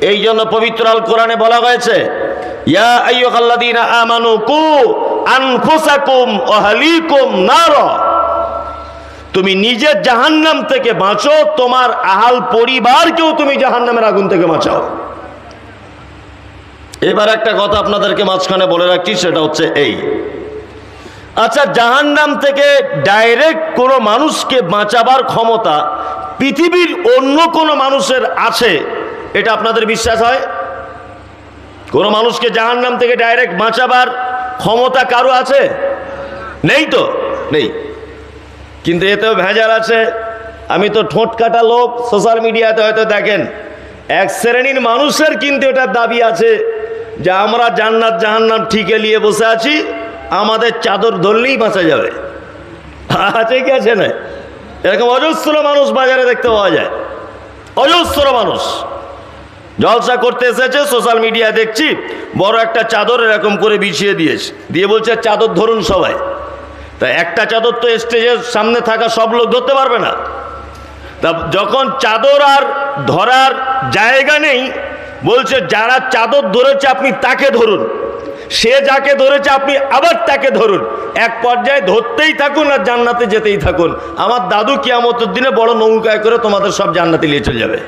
এই জন্য পবিত্র আল কোরআনে বলা হয়েছে, ইয়া আইয়ুহাল্লাযীনা আমানু কু আনফুসাকুম ওয়া আহলিকুম নার, তুমি নিজে জাহান্নাম থেকে বাঁচো, তোমার আহাল পরিবারকেও তুমি জাহান্নামের আগুন থেকে বাঁচাও। এবার একটা কথা আপনাদেরকে মাঝখানে বলে রাখছি, সেটা হচ্ছে এই, আচ্ছা জাহান্নাম থেকে ডাইরেক্ট কোনো মানুষকে বাঁচাবার ক্ষমতা পৃথিবীর অন্য কোনো মানুষের আছে, এটা আপনাদের বিশ্বাস হয়? কোনো মানুষকে জাহান্নাম থেকে ডাইরেক্ট বাঁচাবার ক্ষমতা কারো আছে? নেই তো, নেই। কিন্তু এতেও ভেজাল আছে। আমি তো ঠোঁট কাটা লোক, সোশ্যাল মিডিয়াতে হয়তো দেখেন এক শ্রেণীর মানুষের কিন্তু এটার দাবি আছে যে আমরা জান্নাত জাহান্নাম ঠিকে নিয়ে বসে আছি, আমাদের চাদর ধরলেই বাঁচা যাবে। আছে কি আছে না? এরকম অজস্র মানুষ বাজারে দেখতে পাওয়া যায়, অজস্র মানুষ জলসা করতে এসেছে, সোশ্যাল মিডিয়া দেখছি বড় একটা চাদর এরকম করে বিছিয়ে দিয়েছে, দিয়ে বলছে চাদর ধরুন সবাই। তা একটা চাদর তো স্টেজের সামনে থাকা সব লোক ধরতে পারবে না। তা যখন চাদর আর ধরার জায়গা নেই, বলছে যারা চাদর ধরেছে আপনি তাকে ধরুন, সে যাকে ধরেছে আপনি আবার তাকে ধরুন, এক পর্যায়ে ধরতেই থাকুন আর জান্নাতে যেতেই থাকুন। আমার দাদু কিয়ামতের দিনে বড় নৌকায় করে তোমাদের সব জান্নাতে নিয়ে চলে যাবে।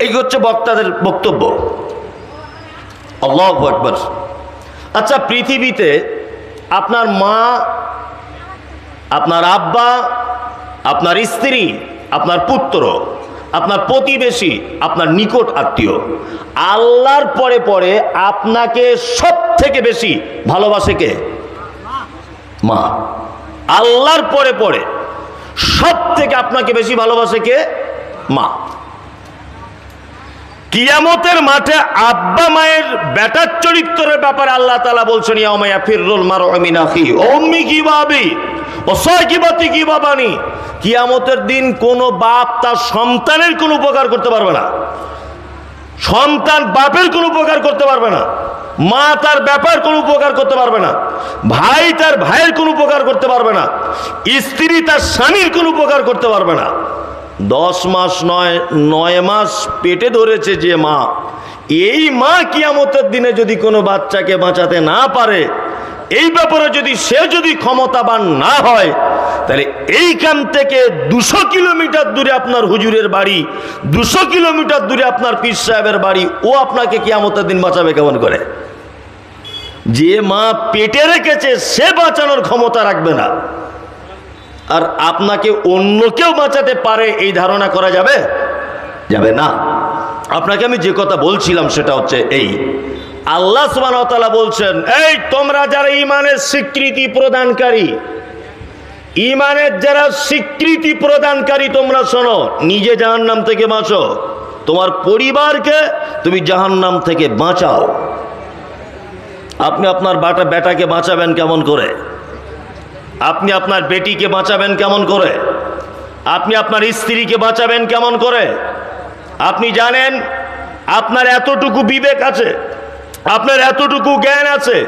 এই হচ্ছে বক্তাদের বক্তব্য। আল্লাহু আকবার। আচ্ছা পৃথিবীতে আপনার মা, আপনার আব্বা, আপনার স্ত্রী, আপনার পুত্র, আপনার প্রতিবেশী, আপনার নিকট আত্মীয়, আল্লাহর পরে পরে আপনাকে সব থেকে বেশি ভালোবাসে কে? মা। আল্লাহর পরে পরে সব থেকে আপনাকে বেশি ভালোবাসে কে? মা। কিয়ামতের মাঠে আব্বা মায়ের বেটার চরিত্রের ব্যাপারে আল্লাহ তাআলা বলছেন, ইয়াউমা ইয়াফিরুল মারউ মিন আখিহি ওয়া উম্মিহি ওয়া আবিহি ওয়া সাহিবাতিহি ওয়া বানি। কিয়ামতের দিন কোনো বাপ তার সন্তানের কোনো উপকার করতে পারবে না, সন্তান বাপের কোনো উপকার করতে পারবে না, মা তার ব্যাপার কোনো উপকার করতে পারবে না, ভাই তার ভাইয়ের কোনো উপকার করতে পারবে না, স্ত্রী তার স্বামীর কোনো উপকার করতে পারবে না। 10 মাস নয় 9 মাস পেটে ধরেছে যে মা, এই মা কিয়ামতের দিনে যদি কোনো বাচ্চাকে বাঁচাতে না পারে, এই ব্যাপারে সে যদি ক্ষমতাবান না হয়, তাহলে এইখান থেকে 200 কিলোমিটার দূরে আপনার হুজুরের বাড়ি, 200 কিলোমিটার দূরে আপনার পীর সাহেবের বাড়ি, ও আপনাকে কিয়ামতের দিন বাঁচাবে কেমন করে? যে মা পেটে রেখেছে সে বাঁচানোর ক্ষমতা রাখবে না, আর আপনাকে অন্য কেউ বাঁচাতে পারে এই ধারণা করা যাবে? যাবে না। আপনাকে আমি যে কথা বলছিলাম সেটা হচ্ছে এই, আল্লাহ সুবহানাহু ওয়া তাআলা বলছেন, এই তোমরা যারা ঈমানের স্বীকৃতি প্রদানকারী, ঈমানের যারা স্বীকৃতি প্রদানকারী, তোমরা শোনো, নিজে জাহান্নাম থেকে বাঁচো, তোমার পরিবারকে তুমি জাহান্নাম থেকে বাঁচাও। আপনি আপনার বেটাকে বাঁচাবেন কেমন করে? আপনি আপনার বেটিকে বাঁচাবেন কেমন করে? আপনি আপনার স্ত্রীকে বাঁচাবেন কেমন করে? আপনি জানেন আপনার এতটুকু বিবেক আছে, আপনার এতটুকু জ্ঞান আছে,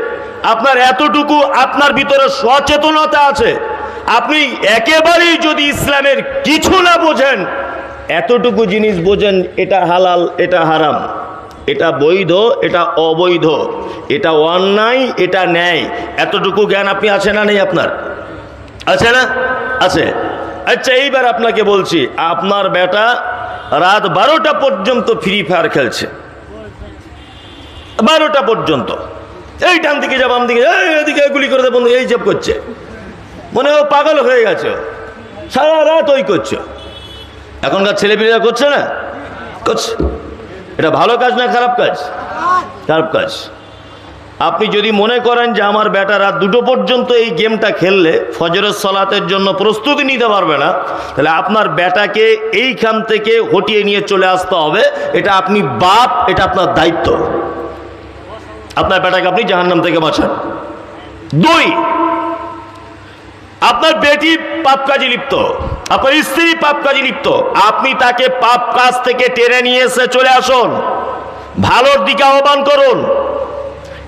আপনার এতটুকু আপনার ভিতরে সচেতনতা আছে, আপনি একেবারেই যদি ইসলামের কিছু না বোঝেন, এতটুকু জিনিস বোঝেন, এটা হালাল, এটা হারাম, এটা বৈধ, এটা অবৈধ, এটা অন্যায়, এটা ন্যায়, এতটুকু জ্ঞান আপনি আছে না নেই? আপনার আছে না? আছে। আচ্ছা এইবার আপনাকে বলছি, আপনার বেটা রাত 12টা পর্যন্ত ফ্রি ফায়ার খেলছে, 12টা পর্যন্ত, এই ডান দিকে যা বাম দিকে এদিকে গুলি করে বন্ধু এই সব করছে, মনে হয় পাগল হয়ে গেছে, সারা রাত ওই করছে। এখনকার ছেলেপিলেরা করছে না? করছে। এটা ভালো কাজ না খারাপ কাজ? খারাপ কাজ। আপনি যদি মনে করেন যে আমার বেটা রাত 2টো পর্যন্ত এই গেমটা খেললে ফজরের সালাতের জন্য প্রস্তুতি নিতে পারবে না, তাহলে আপনার বেটাকে এইখান থেকে হটিয়ে নিয়ে চলে আসতে হবে। এটা আপনি বাপ, এটা আপনার দায়িত্ব। আপনার বেটাকে আপনি জাহান্নাম থেকে বাঁচান। 2, আপনার বেটি পাপ কাজে লিপ্ত, আপনার স্ত্রী পাপ কাজে লিপ্ত, আপনি তাকে পাপ কাজ থেকে টেনে নিয়ে এসে চলে আসুন, ভালোর দিকে আহ্বান করুন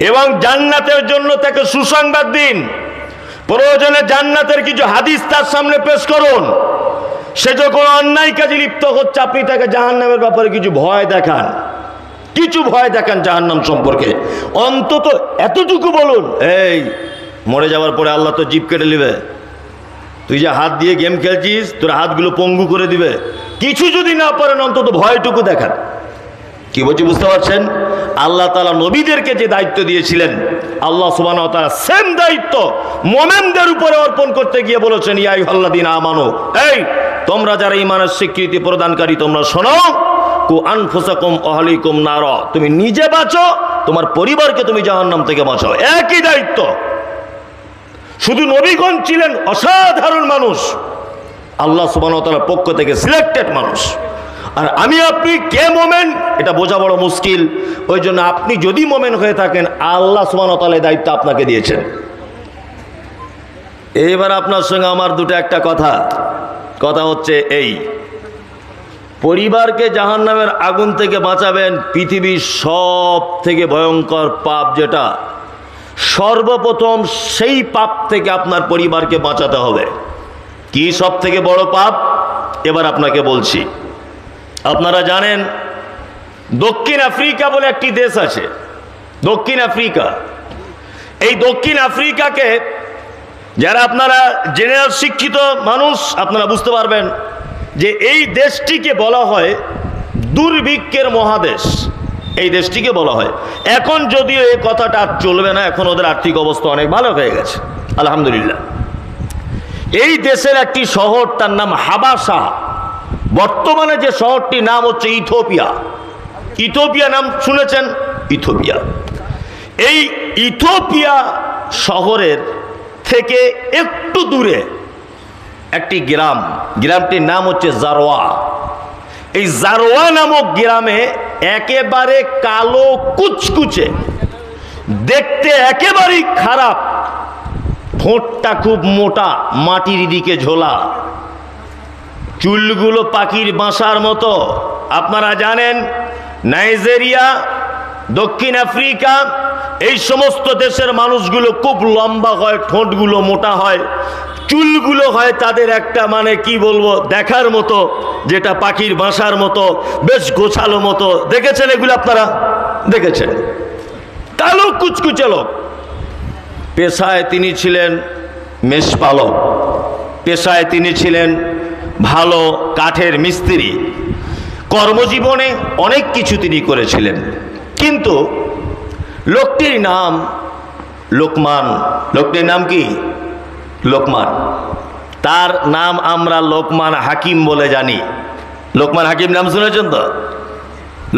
এবং জান্নাতের জন্য তাকে সুসংবাদ দিন। প্রয়োজনে জান্নাতের কিছু হাদিস তার সামনে পেশ করুন। সে যখন অন্যায় কাজে লিপ্ত হচ্ছে, আপনি তাকে জাহান্নামের ব্যাপারে কিছু ভয় দেখান। কিছু ভয় দেখান জাহান্নাম সম্পর্কে, অন্তত এতটুকু বলুন, এই মরে যাওয়ার পরে আল্লাহ তো জিভ কেটে নেবে, তুই যে হাত দিয়ে গেম খেলছিস তোর হাতগুলো পঙ্গু করে দিবে, কিছু যদি না পারেন অন্তত ভয়টুকু দেখান। কি বলছি বুঝতে পারছেন? আল্লাহ তাআলা নবীদেরকে যে দায়িত্ব দিয়েছিলেন, আল্লাহ সুবহানাহু ওয়া তাআলা সেম দায়িত্ব মুমিনদের উপরে অর্পণ করতে গিয়ে বলেছেন, ইয়া আইয়ুহাল্লাযীনা আমানু, এই তোমরা যারা ঈমানের স্বীকৃতি প্রদানকারী তোমরা শোনো, কু আনফুসাকুম আহলিকুম নারা, তুমি নিজে বাঁচো, তোমার পরিবারকে তুমি জাহান্নাম থেকে বাঁচাও। একই দায়িত্ব। শুধু নবীগণ ছিলেন অসাধারণ মানুষ, আল্লাহ সুবহানাহু ওয়া তাআলার পক্ষ থেকে সিলেক্টেড মানুষ, আর আমি আপনি কে মোমেন এটা বোঝা বড় মুশকিল। ওই জন্য আপনি যদি মোমেন হয়ে থাকেন আল্লাহ সুবহানাহু ওয়া তাআলা দায়িত্ব আপনাকে দিয়েছেন। এইবার আপনার সঙ্গে আমার দুটো একটা কথা হচ্ছে এই, পরিবারকে জাহান্নামের আগুন থেকে বাঁচাবেন, পৃথিবীর সব থেকে ভয়ঙ্কর পাপ যেটা, সর্বপ্রথম সেই পাপ থেকে আপনার পরিবারকে বাঁচাতে হবে। কি সব থেকে বড় পাপ? এবার আপনাকে বলছি। আপনারা জানেন দক্ষিণ আফ্রিকা বলে একটি দেশ আছে, দক্ষিণ আফ্রিকা। এই দক্ষিণ আফ্রিকাকে যারা আপনারা জেনারেল শিক্ষিত মানুষ আপনারা বুঝতে পারবেন যে এই দেশটিকে বলা হয় দুর্ভিক্ষের মহাদেশ। এই দেশটিকে বলা হয়, এখন যদিও এই কথাটা আর চলবে না, এখন ওদের আর্থিক অবস্থা অনেক ভালো হয়ে গেছে আলহামদুলিল্লাহ। এই দেশের একটি শহর, তার নাম হাবাসা। বর্তমানে যে শহরটির নাম হচ্ছে ইথিওপিয়া। ইথিওপিয়া নাম শুনেছেন? ইথিওপিয়া। এই ইথিওপিয়া শহরের থেকে একটু দূরে একটি গ্রাম, গ্রামটির নাম হচ্ছে জারোয়া। এই জারোয়া নামক গ্রামে একেবারে কালো কুচকুচে, দেখতে একেবারেই খারাপ, ঠোঁটটা খুব মোটা, মাটির দিকে ঝোলা, চুলগুলো পাখির বাসার মতো। আপনারা জানেন নাইজেরিয়া, দক্ষিণ আফ্রিকা, এই সমস্ত দেশের মানুষগুলো খুব লম্বা হয়, ঠোঁটগুলো মোটা হয়, চুলগুলো হয় তাদের একটা মানে কি বলবো দেখার মতো, যেটা পাখির বাসার মতো, বেশ গোছালো মতো। দেখেছেন এগুলো? আপনারা দেখেছেন? কালো কুচকুচে লোক। পেশায় তিনি ছিলেন মেষপালক, পেশায় তিনি ছিলেন ভালো কাঠের মিস্ত্রি, কর্মজীবনে অনেক কিছু তিনি করেছিলেন। কিন্তু লোকটির নাম লোকমান। লোকটির নাম কি? লোকমান। তার নাম আমরা লোকমান হাকিম বলে জানি। লোকমান হাকিম নাম শুনেছেন তো?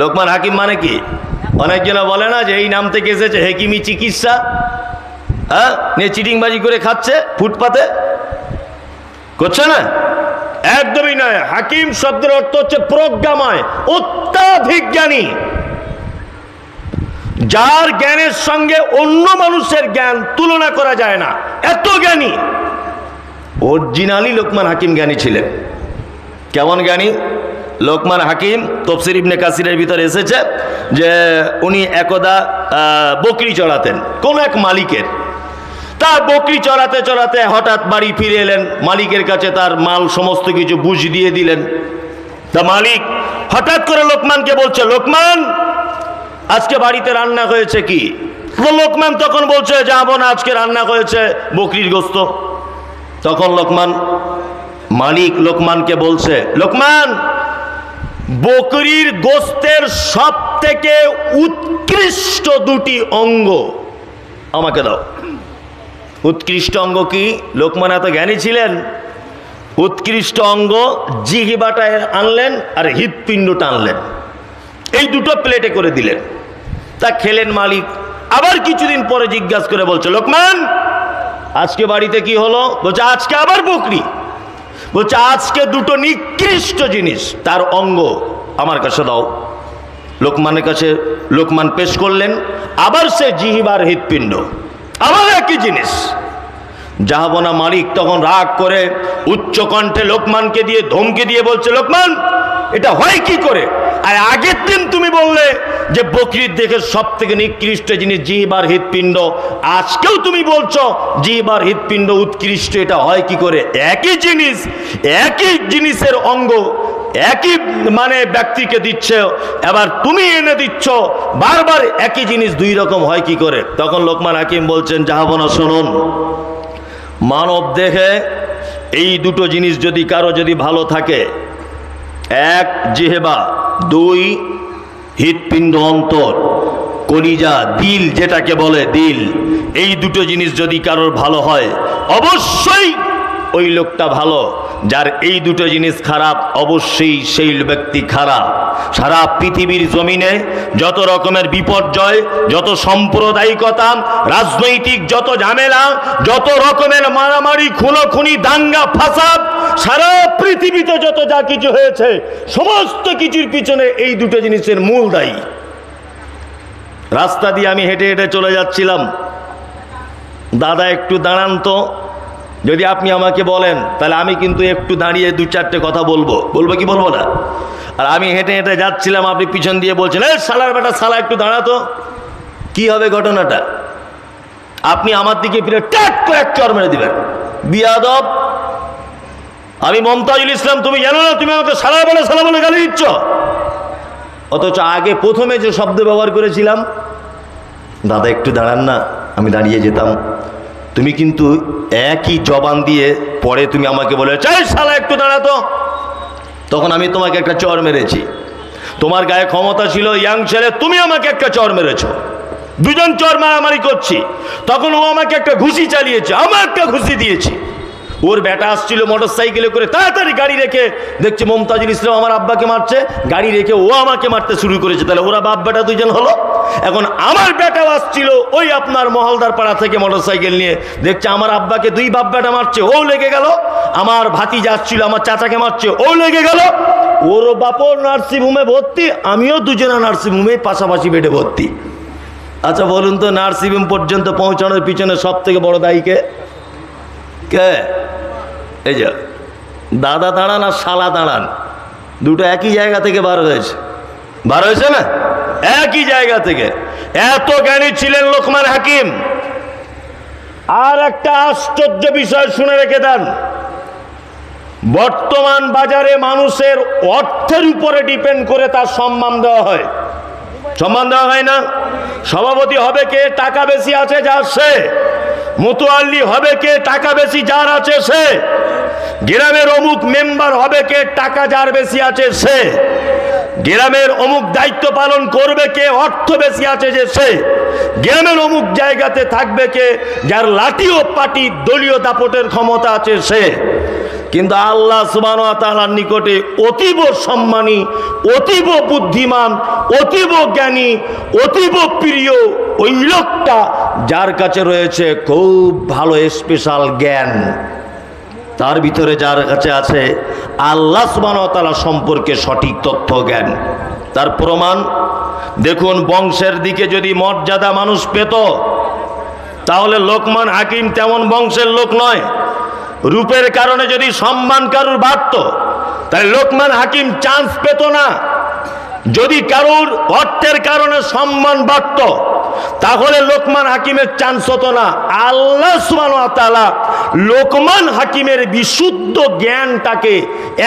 লোকমান হাকিম মানে কি? অনেকজনে বলে না যে এই নাম থেকে এসেছে হেকিমি চিকিৎসা, হ্যাঁ, নিয়ে চিটিংবাজি করে খাচ্ছে ফুটপাতে, করছে না? একদমই নয়। হাকিম শব্দের অর্থ হচ্ছে প্রজ্ঞাময়, অত্যাধিক জ্ঞানী, যার জ্ঞানের সঙ্গে অন্য মানুষের জ্ঞান তুলনা করা যায় না, এত জ্ঞানী। অরিজিনালি লোকমান হাকিম জ্ঞানী ছিলেন। কেমন জ্ঞানী? লোকমান হাকিম তফসির ইবনে কাসিরের ভিতরে এসেছে যে উনি একদা বকরি চড়াতেন কোন এক মালিকের। তা বকরি চড়াতে চড়াতে হঠাৎ বাড়ি ফিরে এলেন, মালিকের কাছে তার মাল সমস্ত কিছু বুঝ দিয়ে দিলেন। তা মালিক হঠাৎ করে লোকমানকে বলছে, লোকমান আজকে বাড়িতে রান্না হয়েছে কি? লোকমান তখন বলছে, যাবো না, আজকে রান্না হয়েছে বকরির গোস্ত। তখন মালিক লোকমানকে বলছে, লোকমান বকরির গোস্তের সব থেকে উৎকৃষ্ট দুটি অঙ্গ আমাকে দাও। উৎকৃষ্ট অঙ্গ কি? লোকমান এত জ্ঞানী ছিলেন। উৎকৃষ্ট অঙ্গ জিহ্বাটা আনলেন আর হৃৎপিণ্ডটা আনলেন, এই দুটো প্লেটে করে দিলেন। তা খেলেন মালিক। আবার কিছুদিন পরে জিজ্ঞাসা করে বলছে, লোকমান আজকে বাড়িতে কি হলো? বলছে, আজকে আবার বকরি। বলছে, আজকে দুটো নিকৃষ্ট জিনিস, তার অঙ্গ আমার কাছে দাও। লোকমানের কাছে লোকমান পেশ করলেন, আবার সে জিহ্বার হৃৎপিণ্ড, আবার একই জিনিস। জাহাবনা মালিক তখন রাগ করে উচ্চ কণ্ঠে লোকমানকে দিয়ে ধমকে দিয়ে বলছে, লোকমান এটা হয় কি করে? আর আগের দিন তুমি বললে যে বকরির দেখে সব থেকে নিকৃষ্ট জিনিস জিহ্বার হৃৎপিণ্ড, আজকেও তুমি বলছো জিহ্বার হৃৎপিণ্ড উৎকৃষ্ট, এটা হয় কি করে? একই জিনিস, একই জিনিসের অঙ্গ একই মানে ব্যক্তিকে দিচ্ছে, এবার তুমি এনে দিচ্ছ, বারবার একই জিনিস দুই রকম হয় কি করে? তখন লোকমান হাকিম বলছেন, জাহাবনা শুনুন, মানব দেহে এই দুটো জিনিস যদি কারো যদি ভালো থাকে, এক জিহবা, দুই হৃৎপিণ্ড অন্তর, কলিজা, দিল যেটাকে বলে দিল, এই দুটো জিনিস যদি কারোর ভালো হয় অবশ্যই ওই লোকটা ভালো। যার এই দুটো জিনিস খারাপ অবশ্যই সেই ব্যক্তি খারাপ। সারা পৃথিবীর জমিনে যত রকমের বিপর্যয়, যত সাম্প্রদায়িকতা, রাজনৈতিক যত ঝামেলা, যত রকমের মারামারি, খুনোখুনি, দাঙ্গা ফাসাদ, সারা পৃথিবীতে যত যা কিছু হয়েছে সমস্ত কিছুর পিছনে এই দুটো জিনিসের মূল দায়ী। রাস্তা দিয়ে আমি হেঁটে হেঁটে চলে যাচ্ছিলাম, দাদা একটু দাঁড়ান তো, যদি আপনি আমাকে বলেন তাহলে আমি কিন্তু একটু দাঁড়িয়ে দু চারটে কথা বলবো, বলবো কি বলবো না? আর আমি হেঁটে হেঁটে যাচ্ছিলাম, আপনি পিছন দিয়ে বলছেন, এই শালার বেটা, শালা একটু দাঁড়াতো। কি হবে ঘটনাটা? আপনি আমার দিকে ফিরে ট্যাক করে এক চড় মেরে দিবেন, বিয়াদব। আমি মমতাজুল ইসলাম, তুমি জানো না তুমি আমাকে শালার বেটা শালা বলে গালি দিচ্ছ? অথচ আগে প্রথমে যে শব্দ ব্যবহার করেছিলাম, দাদা একটু দাঁড়ান না, আমি দাঁড়িয়ে যেতাম, তুমি কিন্তু একই জবান দিয়ে পরে তুমি আমাকে বলে চাই শালা একটু দাঁড়াতো, তখন আমি তোমাকে একটা চড় মেরেছি। তোমার গায়ে ক্ষমতা ছিল, ইয়াং ছেলে, তুমি আমাকে একটা চড় মেরেছো, দুজন চড় মারামারি করছি, তখন ও আমাকে একটা ঘুষি চালিয়েছে, আমার একটা ঘুষি দিয়েছি। ওর বেটা আসছিল মোটর সাইকেলে করে, তাড়াতাড়ি গাড়ি রেখে দেখছে মমতাজুল ইসলাম আমার আব্বাকে মারছে, গাড়ি রেখে ও আমাকে মারতে শুরু করেছে। তাহলে ওরা বাপ বেটা দুজন হলো। এখন আমার বেটাও আসছিল ওই আপনার মহলদার পাড়া থেকে মোটর সাইকেল নিয়ে, দেখছে আমার আব্বাকে দুই বাপ বেটা মারছে, ও লেগে গেল। আমার ভাতিজা আসছিল আমার চাচাকে মারছে, ও লেগে গেল। ওর বাপও নার্সিংহোমে ভর্তি, আমিও দুজনা নার্সিংহোমে পাশাপাশি বেডে ভর্তি। আচ্ছা বলুন তো, নার্সিংহোম পর্যন্ত পৌঁছানোর পিছনে সব থেকে বড় দায়ী কে? কে? এই যে দাদা দাঁড়ান আর শালা দাঁড়ান, দুটো একই জায়গা থেকে বার হয়েছে, বার হয়েছে না? একই জায়গা থেকে। এত জ্ঞানী ছিলেন লোকমান হাকিম। আর একটা আশ্চর্য বিষয় শুনে রেখে দেন, বর্তমান বাজারে মানুষের অর্থের উপরে ডিপেন্ড করে তার সম্মান দেওয়া হয়। সম্মান দেওয়া হয় না? সভাপতি হবে কে? টাকা বেশি আছে যার সে। মুতোয়াল্লি হবে কে? টাকা বেশি যার আছে সে। গ্রামের অমুক মেম্বার হবে কে? টাকা যার বেশি আছে সে। গ্রামের অমুক দায়িত্ব পালন করবে কে? অর্থ বেশি আছে যে সে। গ্রামের অমুক জায়গাতে থাকবে কে? যার লাঠি ও পাটি দলীয় দাপটের ক্ষমতা আছে সে। কিন্তু আল্লাহ সুবহানাহু ওয়া তাআলার নিকটে অতীব সম্মানী, অতীব বুদ্ধিমান, অতীব জ্ঞানী, অতীব প্রিয় ওই লোকটা যার কাছে রয়েছে খুব ভালো স্পেশাল জ্ঞান, তার ভিতরে যার কাছে আছে আল্লাহ সুবহানাহু ওয়া তাআলা সম্পর্কে সঠিক তথ্য জ্ঞান। তার প্রমাণ দেখুন, বংশের দিকে যদি মর্যাদা মানুষ পেত তাহলে লোকমান হাকিম তেমন বংশের লোক নয়। রূপের কারণে যদি সম্মান কারুর বাড়ত তাহলে লোকমান হাকিম চান্স পেত না। যদি কারুর অর্থের কারণে সম্মান বাড়ত তাহলে লোকমান হাকিমের চান্স হতো না। আল্লাহ সুবহানাহু ওয়া তাআলা লোকমান হাকিমের বিশুদ্ধ জ্ঞানটাকে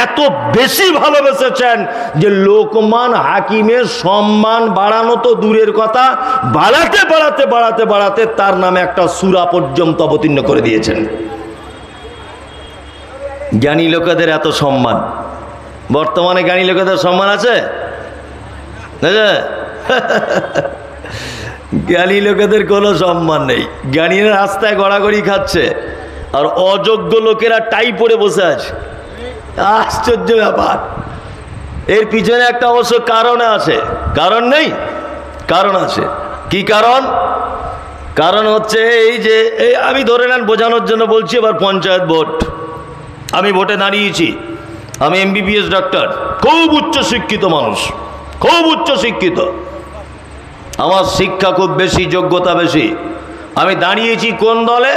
এত বেশি ভালোবেসেছেন যে লোকমান হাকিমের সম্মান বাড়ানো তো দূরের কথা, বাড়াতে বাড়াতে বাড়াতে বাড়াতে তার নামে একটা সূরা পর্যন্ত অবতীর্ণ করে দিয়েছেন। জ্ঞানী লোকেদের এত সম্মান। বর্তমানে জ্ঞানী লোকেদের সম্মান আছে? জ্ঞানী লোকেদের কোনো সম্মান নেই। জ্ঞানীরা রাস্তায় গড়াগড়ি খাচ্ছে আর অযোগ্য লোকেরা টাই পরে বসে আছে। আশ্চর্য ব্যাপার। এর পিছনে একটা অবশ্য কারণ আছে। কারণ নেই? কারণ আছে। কি কারণ? কারণ হচ্ছে এই যে আমি ধরে নেন বোঝানোর জন্য বলছি, এবার পঞ্চায়েত ভোট, আমি ভোটে দাঁড়িয়েছি, আমি MBBS ডাক্তার, খুব উচ্চ শিক্ষিত মানুষ, খুব উচ্চ শিক্ষিত, আমার শিক্ষা খুব বেশি, যোগ্যতা বেশি। আমি দাঁড়িয়েছি কোন দলে?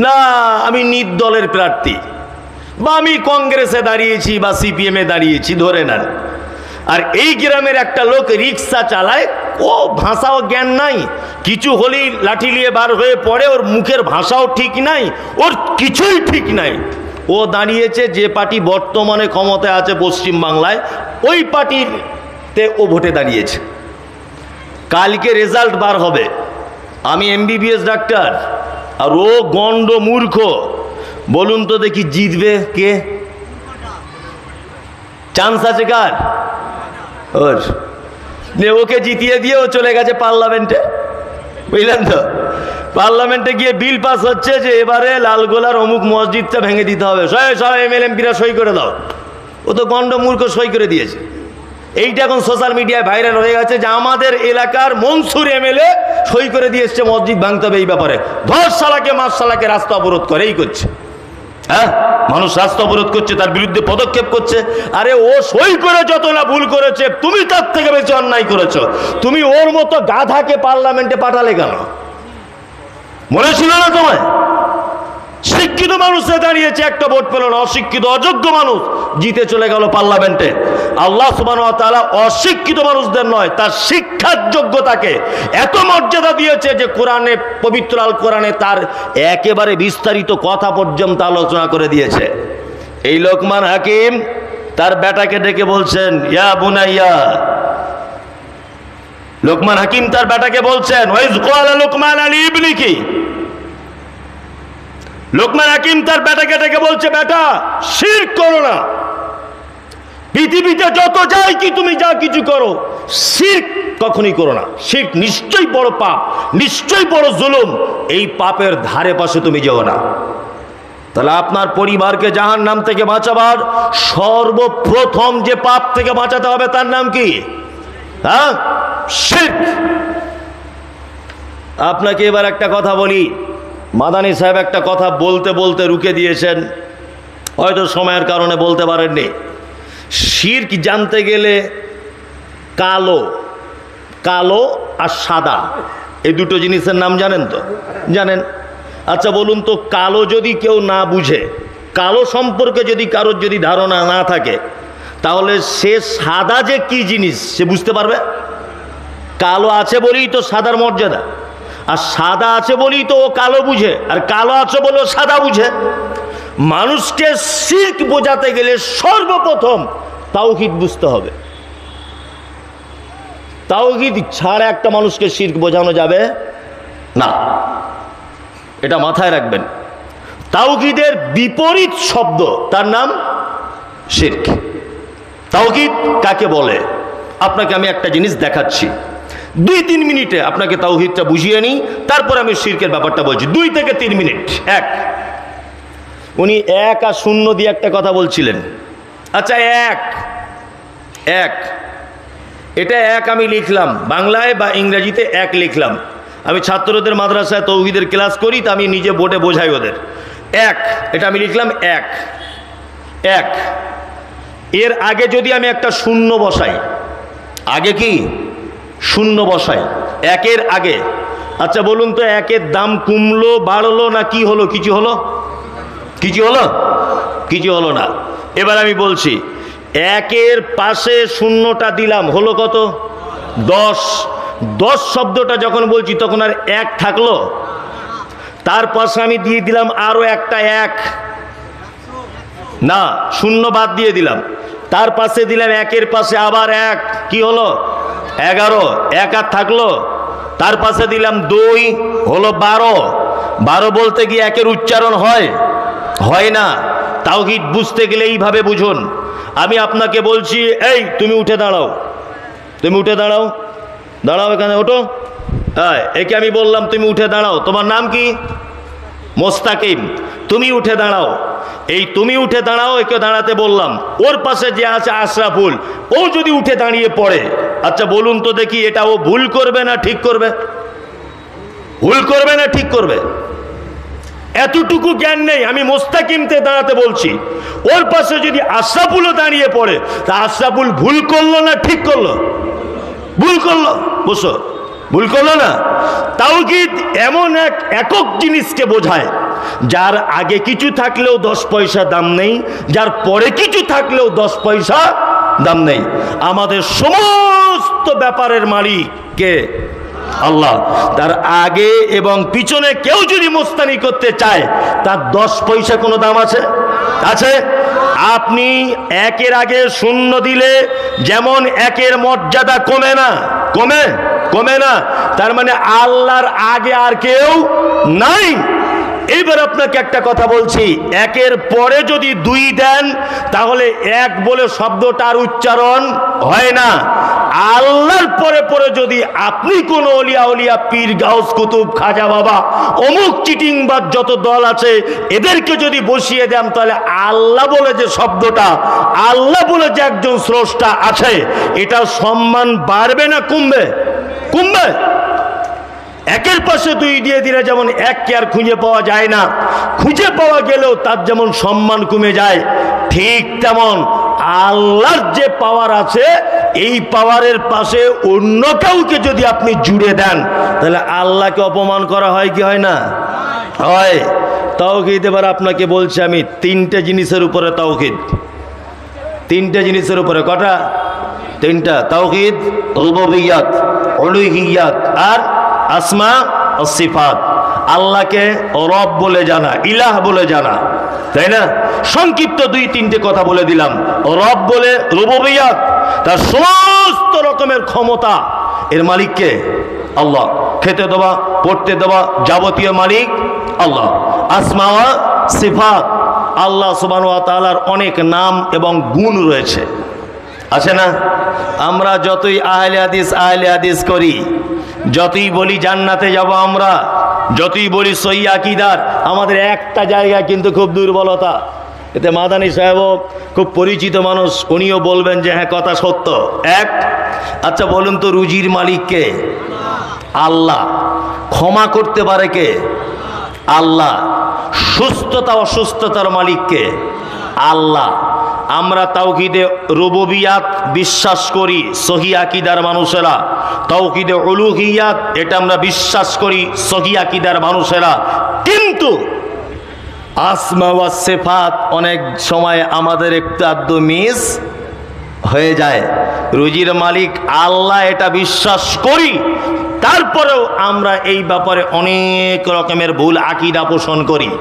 না আমি নির্দলের প্রার্থী, বা আমি কংগ্রেসে দাঁড়িয়েছি বা CPM-এ দাঁড়িয়েছি ধরে নেন। আর এই গ্রামের একটা লোক রিক্সা চালায়, ও ভাষাও জ্ঞান নাই, কিছু হলেই লাঠি নিয়ে বার হয়ে পড়ে, ওর মুখের ভাষাও ঠিক নাই, ওর কিছুই ঠিক নাই। ও দাঁড়িয়েছে যে পার্টি বর্তমানে ক্ষমতায় আছে পশ্চিম বাংলায়, ওই পার্টিতে ও ভোটে দাঁড়িয়েছে। কালকে রেজাল্ট বার হবে, আমি এমবিবিএস ডাক্তার আর ও গন্ড মূর্খ। বলুন তো দেখি জিতবে কে? চান্স আছে কার? ওর। ওকে জিতিয়ে দিয়ে ও চলে গেছে পার্লামেন্টে, বুঝলেন তো? পার্লামেন্টে গিয়ে বিল পাস হচ্ছে যে এবারে লালগোলার অমুক মসজিদটা ভেঙে দিতে হবে, সব এমএলএমপিরা সই করে দাও। ও তো গন্ড মূর্খ সই করে দিয়েছে। এইটা এখন সোশ্যাল মিডিয়ায় ভাইরাল হয়ে গেছে যে আমাদের এলাকার মনসুর এমএলএ সই করে দিয়ে এসছে মসজিদ ভাঙতে হবে এই ব্যাপারে। 10 সালাকে মাস সালাকে রাস্তা অবরোধ করে, এই করছে। হ্যাঁ, মানুষ রাস্তা অবরোধ করছে, তার বিরুদ্ধে পদক্ষেপ করছে। আরে ও সই করে যত না ভুল করেছে, তুমি তার থেকে বেশি অন্যায় করেছো। তুমি ওর মতো গাধাকে পার্লামেন্টে পাঠালে কেন? মনে ছিল না তোমায়? শিক্ষিত মানুষে দাঁড়িয়েছে, একটা ভোট পেল না। অশিক্ষিত অযোগ্য মানুষ জিতে চলে গেল পার্লামেন্টে। আল্লাহ সুবহানাহু ওয়া তাআলা অশিক্ষিত মানুষদের নয়, তার শিক্ষার যোগ্যতাকে এত মর্যাদা দিয়েছে যে কোরআনে, পবিত্র আল কোরআনে তার একেবারে বিস্তারিত কথা পর্যন্ত আলোচনা করে দিয়েছে। এই লোকমান হাকিম তার বেটাকে ডেকে বলছেন, ইয়া বুনাইয়া। লোকমান হাকিম তার বেটাকে বলছেন, ওয়াইজ ক্বালা লুকমান আলী ইবনিকি। লোকমান হাকিম তার বেটাকে ডেকে বলছে, বেটা শিরক করো না। পৃথিবীতে যত যাই কি তুমি যা কিছু করো, শিরক কখনই করো না। শিরক নিশ্চয়ই বড় পাপ, নিশ্চয়ই বড় জুলুম। এই পাপের ধারে পাশে তুমি যেও না। তাহলে আপনার পরিবারকে জাহান্নাম থেকে বাঁচাবার সর্বপ্রথম যে পাপ থেকে বাঁচাতে হবে তার নাম কি? হ্যাঁ, শিরক। আপনাকে এবার একটা কথা বলি। মাদানী সাহেব একটা কথা বলতে বলতে রুকে দিয়েছেন, হয়তো সময়ের কারণে বলতে পারেননি। শিরক জানতে গেলে কালো, কালো আর সাদা, এই দুটো জিনিসের নাম জানেন তো? জানেন। আচ্ছা বলুন তো, কালো যদি কেউ না বুঝে, কালো সম্পর্কে যদি কারোর যদি ধারণা না থাকে, তাহলে সে সাদা যে কি জিনিস সে বুঝতে পারবে? কালো আছে বলেই তো সাদার মর্যাদা, আর সাদা আছে বলেই তো ও কালো বুঝে, আর কালো আছে বলে ও সাদা বুঝে। মানুষকে শিরক বোঝাতে গেলে সর্বপ্রথম তাওহীদ বুঝতে হবে। তাওহীদ ছাড়া একটা মানুষকে শিরক বোঝানো যাবে না, এটা মাথায় রাখবেন। তাওহীদের বিপরীত শব্দ, তার নাম শিরক। তাওহীদ কাকে বলে আপনাকে আমি একটা জিনিস দেখাচ্ছি, 2-3 মিনিটে আপনাকে তাওহীদটা বুঝিয়ে নিই, তারপর আমি শিরকের ব্যাপারটা বলছি। 2 থেকে 3 মিনিট। এক, উনি 1 আর 0 দিয়ে একটা কথা বলছিলেন। আচ্ছা, এক এটা 1 আমি লিখলাম বাংলায় বা ইংরেজিতে 1 লিখলাম। আমি ছাত্রদের মাদ্রাসায় তাওহীদের ক্লাস করি, তা আমি নিজে বোর্ডে বোঝাই ওদের। 1 এটা আমি লিখলাম 1। এর আগে যদি আমি একটা 0 বসাই, আগে কি 0 বসাই 1-এর আগে, আচ্ছা বলুন তো 1-এর দাম কমলো বাড়লো না কি হলো? কিছু হলো? কিছু হলো? কিছু হলো না। এবার আমি বলছি, 1-এর পাশে 0টা দিলাম, হলো কত? 10। 10 শব্দটা যখন বলছি তখন আর 1 থাকলো? তার পাশে আমি দিয়ে দিলাম আরো একটা 1, না 0 বাদ দিয়ে দিলাম। তার পাশে দিলাম 1-এর পাশে আবার 1, কি হলো? 11। 1 আর থাকলো? তার পাশে দিলাম 2, হলো 12। 12 বলতে গিয়ে 1-এর উচ্চারণ হয় না। তাওহীদ বুঝতে গেলে এইভাবে বুঝুন। আমি আপনাকে বলছি, এই তুমি উঠে দাঁড়াও, তুমি উঠে দাঁড়াও, দাঁড়াও এখানে, ওঠো। হ্যাঁ, একে আমি বললাম তুমি উঠে দাঁড়াও, তোমার নাম কি? মোস্তাকিম। তুমি উঠে দাঁড়াও। এই তুমি উঠে দাঁড়াও একে দাঁড়াতে বললাম। ওর পাশে যে আছে আশরাফুল, ও যদি উঠে দাঁড়িয়ে পড়ে, আচ্ছা বলুন তো দেখি, এটা ও ভুল করবে না ঠিক করবে? ভুল করবে না ঠিক করবে? এতটুকু জ্ঞান নেই। আমি মোস্তাকিমতে দাঁড়াতে বলছি, ওর পাশে যদি আশরাফুলও দাঁড়িয়ে পড়ে, তা আশরাফুল ভুল করলো না ঠিক করলো? ভুল করলো। বসো, ভুল করলো না? তাওহীদ এমন এক একক জিনিসকে বোঝায় যার আগে কিছু থাকলেও 10 পয়সা দাম নেই, যার পরে কিছু থাকলেও 10 পয়সা দাম নেই। আমাদের সমস্ত ব্যাপারের মালিক কে? আল্লাহ। তার আগে এবং পিছনে কেউ যদি মোস্তানি করতে চায়, তার 10 পয়সা কোনো দাম আছে? আছে? আপনি একের আগে শূন্য দিলে যেমন একের মর্যাদা কমে না, কমে না, তার মানে আল্লাহর আগে আর কেউ নাই। এইবার আপনাকে একটা কথা বলছি, একের পরে যদি দুই দেন তাহলে এক বলে শব্দটার উচ্চারণ হয় না। আল্লাহর পরে পরে যদি আপনি কোন অলিয়া পীর গাউস কুতুব খাজা বাবা অমুক চিটিং বা যত দল আছে এদেরকে যদি বসিয়ে দেন তাহলে আল্লাহ বলে যে শব্দটা, আল্লাহ বলে যে একজন স্রষ্টা আছে, এটা সম্মান বাড়বে না কমবে? কমবে। একের পাশে দুই দিয়ে দিলে যেমন এককে আর খুঁজে পাওয়া যায় না, খুঁজে পাওয়া গেলেও তার যেমন সম্মান কমে যায়, ঠিক তেমন আল্লাহর যে পাওয়ার আছে এই পাওয়ারের পাশে অন্য কাউকে যদি আপনি জুড়ে দেন তাহলে আল্লাহকে অপমান করা হয় কি হয় না? হয়। তাওহীদ এবার আপনাকে বলছি আমি তিনটে জিনিসের উপরে তাওহীদ, তিনটে জিনিসের উপরে। কটা? তিনটা। তাওহীদ, রুবুবিয়্যাত, উলুহিয়্যাত আর আসমা ও সিফাত। আল্লাহকে রব বলে জানা, ইলাহ বলে জানা, তাই না? সংক্ষিপ্ত দুই তিনটে কথা বলে দিলাম। রব বলে রুবুবিয়্যাত, তার সমস্ত রকমের ক্ষমতা এর মালিককে আল্লাহ, খেতে দেওয়া পড়তে দেওয়া যাবতীয় মালিক আল্লাহ। আসমা ওয়া সিফাত, আল্লাহ সুবহানাহু ওয়া তাআলার অনেক নাম এবং গুণ রয়েছে, আছে না? আমরা যতই আহলে হাদিস করি, যতই বলি জান্নাতে যাব আমরা, যতই বলি সহি আকীদার, আমাদের একটা জায়গা কিন্তু খুব দুর্বলতা। এতে মাদানী সাহেবও খুব পরিচিত মানুষ, উনিও বলবেন যে হ্যাঁ কথা সত্য। এক, আচ্ছা বলুন তো রুজির মালিক কে? আল্লাহ। ক্ষমা করতে পারে কে? আল্লাহ। সুস্থতা অসুস্থতার মালিক কে? আল্লাহ। আমরা তাওহীদে রুবুবিয়্যাত বিশ্বাস করি সহি আকীদার মানুষেরা, তাওহীদে উলুহিয়্যাত এটা আমরা বিশ্বাস করি সহি আকীদার মানুষেরা, কিন্তু আসমা ওয়া সিফাত অনেক সময় আমাদের একটু আধটু মিস হয়ে যায়। রুজির মালিক আল্লাহ এটা বিশ্বাস করি, তারপরেও আমরা এই ব্যাপারে অনেক রকমের ভুল আকীদা পোষণ করি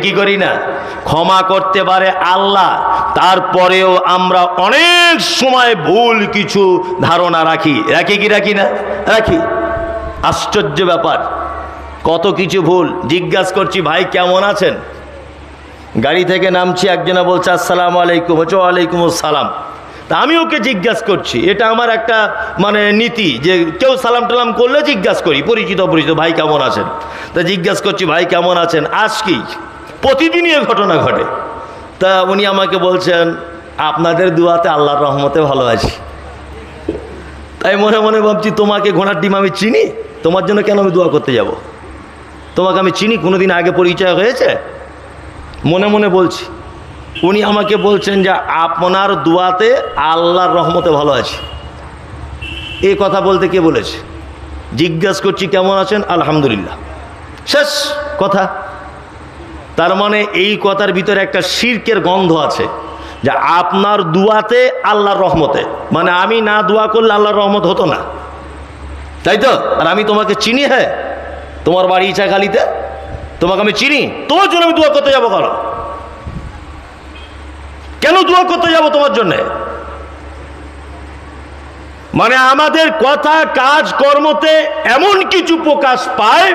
কি করি না? ক্ষমা করতে পারে আল্লাহ, তারপরেও আমরা অনেক সময় ভুল কিছু ধারণা রাখি কি রাখি না? রাখি। আশ্চর্য ব্যাপার, কত কিছু ভুল। জিজ্ঞাসা করছি ভাই কেমন আছেন, গাড়ি থেকে নামছি, একজনে বলছে আসসালামু আলাইকুম, ওয়ালাইকুম আসসালাম। তা আমি ওকে জিজ্ঞাসা করছি, এটা আমার একটা মানে নীতি যে কেউ সালাম টালাম করলে জিজ্ঞাসা করি, পরিচিত ভাই কেমন আছেন। তা জিজ্ঞাসা করছি ভাই কেমন আছেন, আজ কি প্রতিদিনই এ ঘটনা ঘটে। তা উনি আমাকে বলছেন আপনাদের দুয়াতে আল্লাহর রহমতে ভালো আছি। তাই মনে মনে ভাবছি তোমাকে ঘোড়ার ডিম আমি চিনি, তোমার জন্য কেন আমি দোয়া করতে যাব? তোমাকে আমি চিনি, কোনোদিন আগে পরিচয় হয়েছে? মনে মনে বলছি। উনি আমাকে বলছেন যে আপনার দোয়াতে আল্লাহর রহমতে ভালো আছি। এই কথা বলতে কে বলেছে? জিজ্ঞাসা করছি কেমন আছেন, আলহামদুলিল্লাহ, শেষ কথা। তার মানে এই কথার ভিতরে একটা শিরকের গন্ধ আছে, যে আপনার দুয়াতে আল্লাহর রহমতে, মানে আমি না দোয়া করলে আল্লাহর রহমত হতো না, তাই তো? আর আমি তোমাকে চিনি, হ্যাঁ তোমার বাড়ি ইছাখালীতে, তোমাকে আমি চিনি, তোমার জন্য আমি দোয়া করতে যাবো কেন দোয়া করতে যাব তোমার জন্য? মানে আমাদের কথা কাজ কর্মতে এমন কিছু প্রকাশ পায়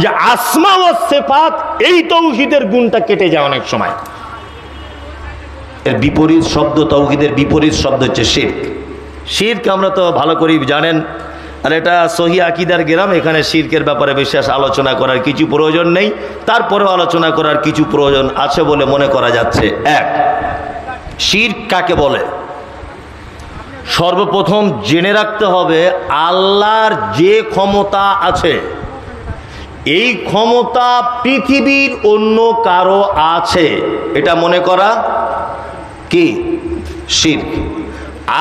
যে আসমা ওয়া সিফাত এই তাওহীদের গুণটা কেটে যায় অনেক সময়। এর বিপরীত শব্দ, তাওহীদের বিপরীত শব্দ হচ্ছে শিরক। শিরক আমরা তো ভালো করেই জানেন, আর এটা সহি আকীদার গ্রাম, এখানে শিরকের ব্যাপারে বিশেষ আলোচনা করার কিছু প্রয়োজন নেই, তারপরেও আলোচনা করার কিছু প্রয়োজন আছে বলে মনে করা যাচ্ছে। এক, শিরক কাকে বলে? সর্বপ্রথম জেনে রাখতে হবে আল্লাহর যে ক্ষমতা আছে, এই ক্ষমতা পৃথিবীর অন্য কারো আছে, এটা মনে করা কি? শিরক।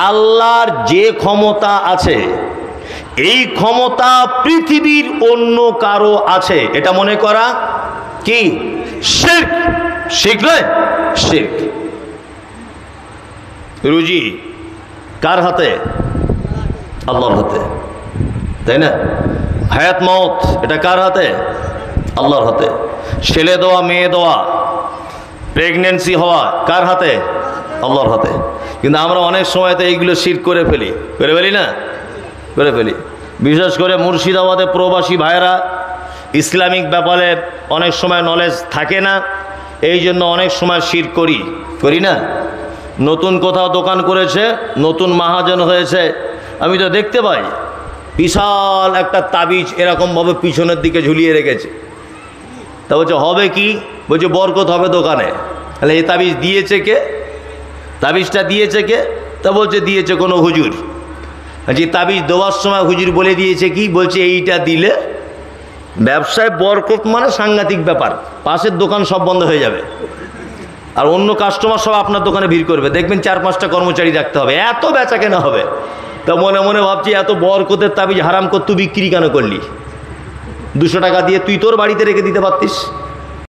আল্লাহর যে ক্ষমতা আছে, এই ক্ষমতা পৃথিবীর অন্য কারো আছে, এটা মনে করা কি? শিরক। শিরক নয়, শিরক। রুজি কার হাতে? আল্লাহর হাতে, তাই না? হায়াত মওত এটা কার হাতে? আল্লাহর হাতে। ছেলে দেওয়া মেয়ে দেওয়া প্রেগনেন্সি হওয়া কার হাতে? আল্লাহর হাতে। কিন্তু আমরা অনেক সময় তো এইগুলো শিরক করে ফেলি না? করে ফেলি। বিশেষ করে মুর্শিদাবাদে প্রবাসী ভাইয়েরা ইসলামিক ব্যাপারে অনেক সময় নলেজ থাকে না, এই জন্য অনেক সময় শিরক করি না? নতুন কোথাও দোকান করেছে, নতুন মাহাজন হয়েছে, আমি তো দেখতে পাই বিশাল একটা তাবিজ এরকমভাবে পিছনের দিকে ঝুলিয়ে রেখেছে। তা বলছে হবে কি? বলছে বরকত হবে দোকানে। তাহলে এই তাবিজ দিয়েছে কে? তাবিজটা দিয়েছে কে? তা বলছে দিয়েছে কোনো হুজুর। যে তাবিজ দেওয়ার সময় হুজুর বলে দিয়েছে কি? বলছে এইটা দিলে ব্যবসায় বরকত, মানে সাংঘাতিক ব্যাপার, পাশের দোকান সব বন্ধ হয়ে যাবে আর অন্য কাস্টমার সব আপনার দোকানে ভিড় করবে, দেখবেন 4-5টা কর্মচারী রাখতে হবে, এত বেচা কেনা হবে। তা মনে মনে ভাবছি এত বরকতের তাবিজ হারাম কর তুই বিক্রি কেন করলি? 200 টাকা দিয়ে তুই তোর বাড়িতে রেখে দিতে পারতিস।